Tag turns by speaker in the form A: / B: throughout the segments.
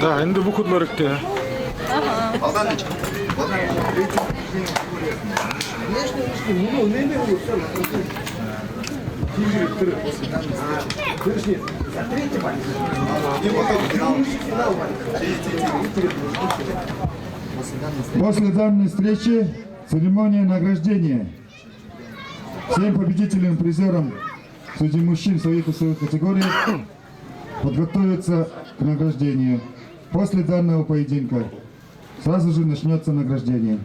A: Да, енді бүкіл өрікте.
B: После данной встречи церемония награждения. Всем победителям, призерам среди мужчин в своих весовых категориях подготовиться к награждению. После данного поединка сразу же начнется награждение.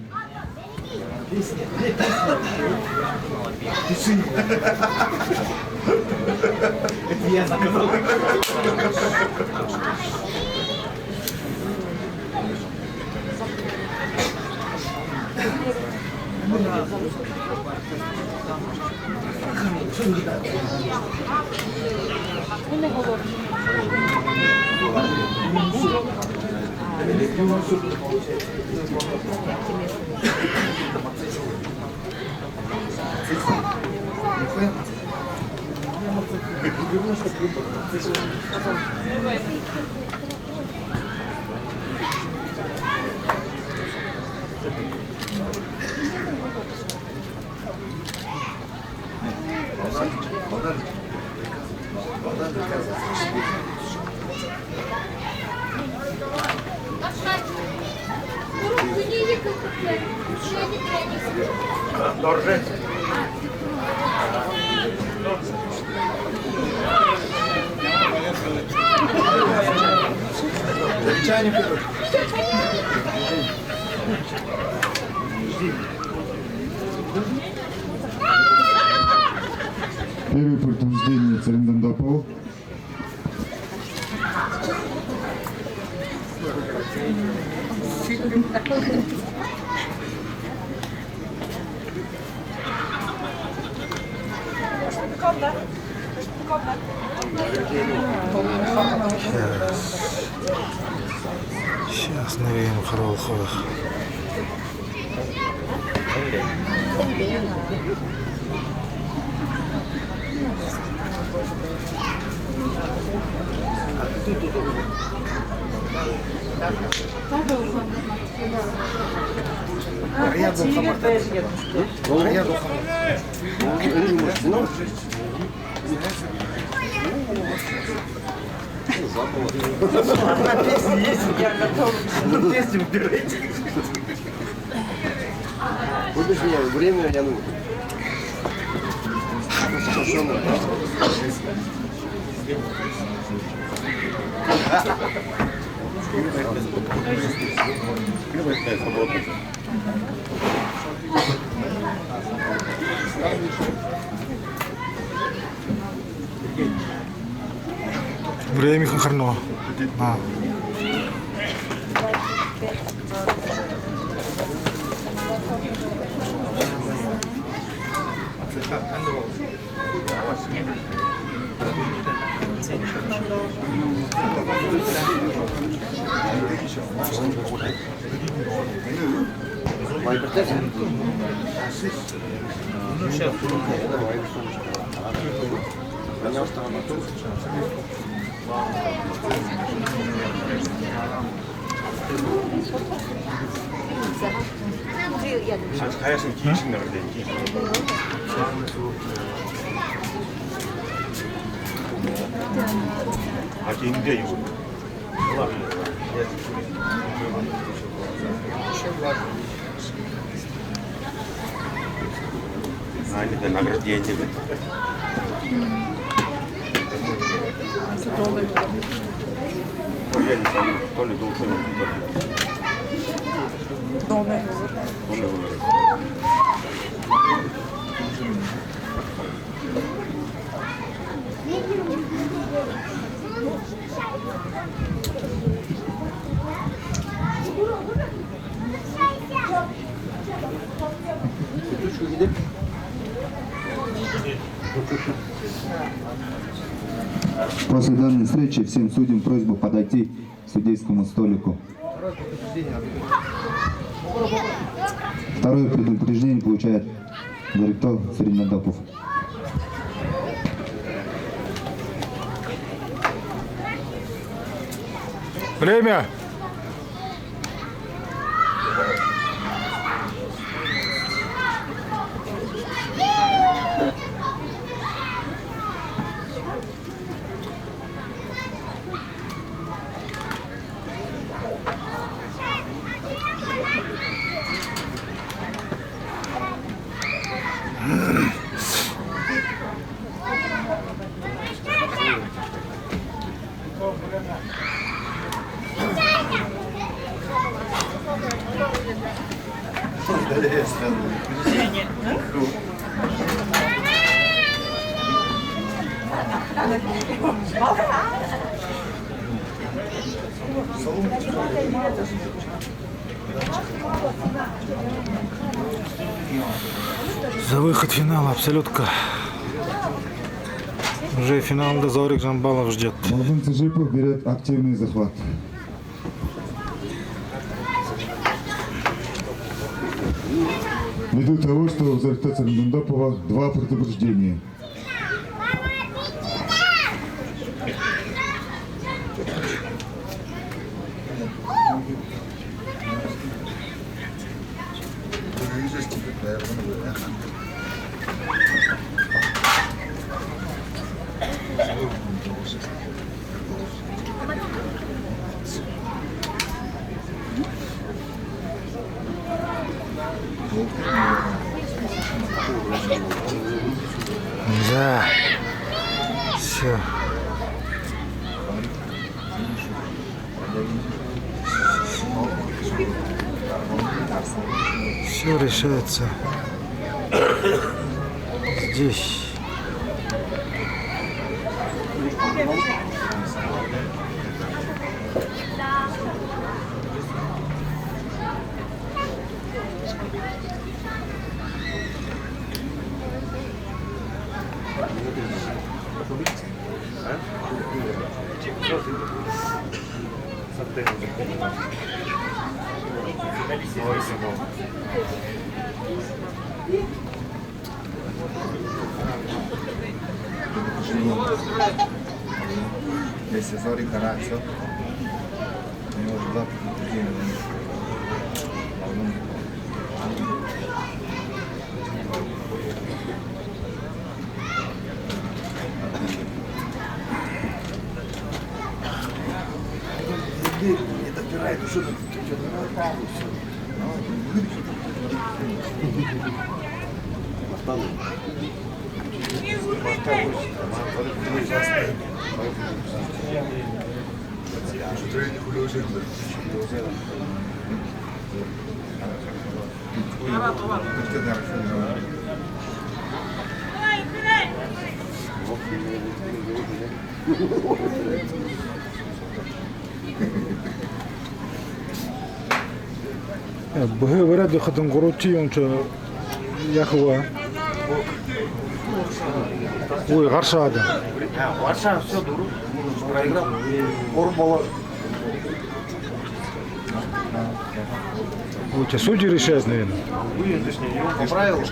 B: Первое предупреждение Царендандапова.
A: Сейчас навеем Харолховых.
C: Одна песня есть, я готов. Одну песню выбирайте.
D: Будешь мне время, я ну.
A: Время Харно.
E: 하얀색 기신 나는데 기. 아, 긴데 이거. А, это награждение. Я не знаю, то ли должен быть.
C: Добре.
B: После данной встречи всем судьям просьба подойти к судейскому столику. Второе предупреждение получает директор Царендандапов.
A: Время. За выход в финал абсолютка. Уже финалда Зорик Жамбалов ждет.
B: Мурзун Цыжипов берет активный захват. Ввиду того, что у Зорита Цармдундапова 2 предупреждения.
A: Да. Все. Все решается здесь.
B: Если Зорик Карацев, у него же 2 предупреждения.
D: Это опирает, что ты
A: Быгы выряды хатын гурути он что яхва. Ой, Гаршада.
C: Варшава все дуру. Проиграл. Орбола.
A: У тебя судьи решают, наверное.
C: Вы точнее, его поправил.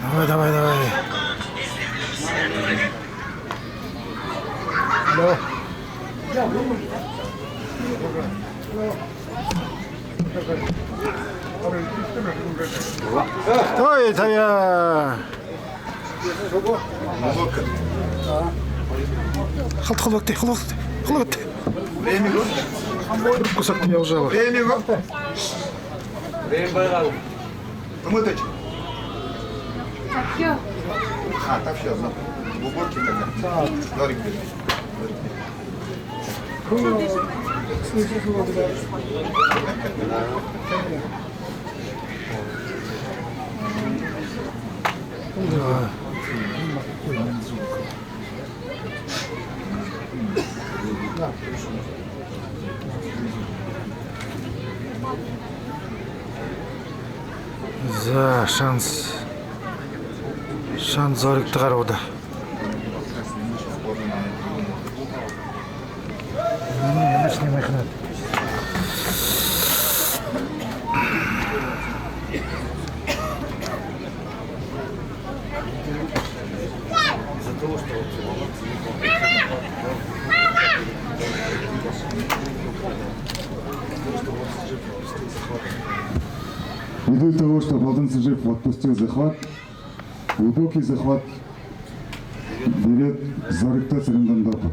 A: Давай, давай, давай. Да. Ой, это я. Халт, халат. Кусок меня ужало.
B: Время
C: Время.
B: Мыточь.
F: Так, все.
B: А, там все, в уборке тогда. Зорик берет.
A: За шанс зорикті қарауда. Не снимай хнат.
B: Ввиду того, что Балдан Сажипов отпустил захват, глубокий захват берет Зорыкта Царендандапов.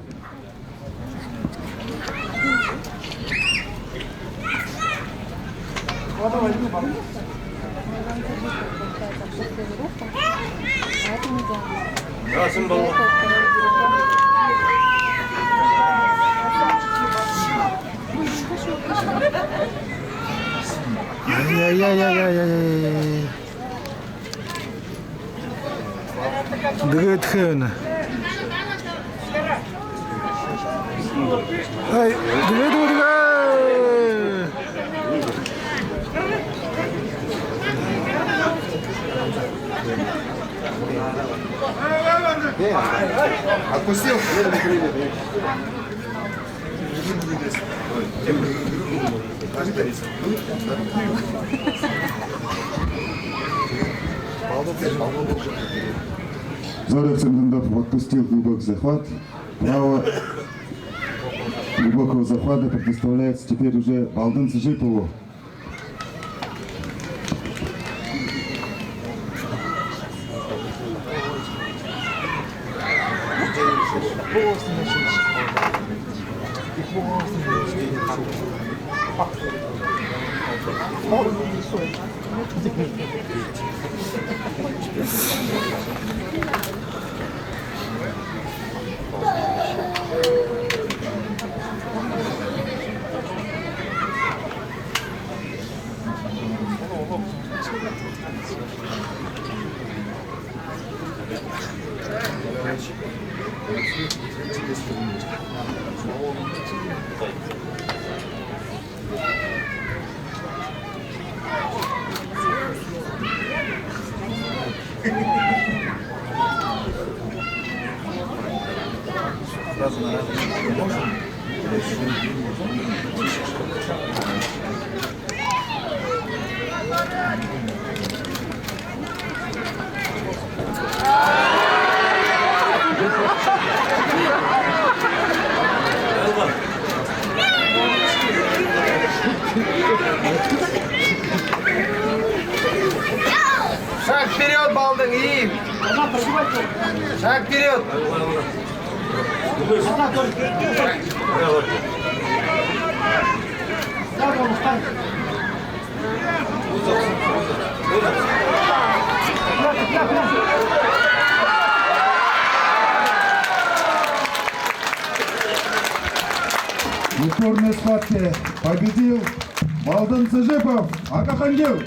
A: Ай-яй-яй-яй-яй-яй. Дыгыт хэвна. Ай, дыгыт.
D: Отпустил?
B: Зорик Царендандапов отпустил глубокий захват. Право глубокого захвата предоставляется теперь уже Балдан Сажипову.
C: Шаг вперед, Балдың, и! Шаг вперед!
B: В упорной схватке победил Балдан Сажипов. Акахандил!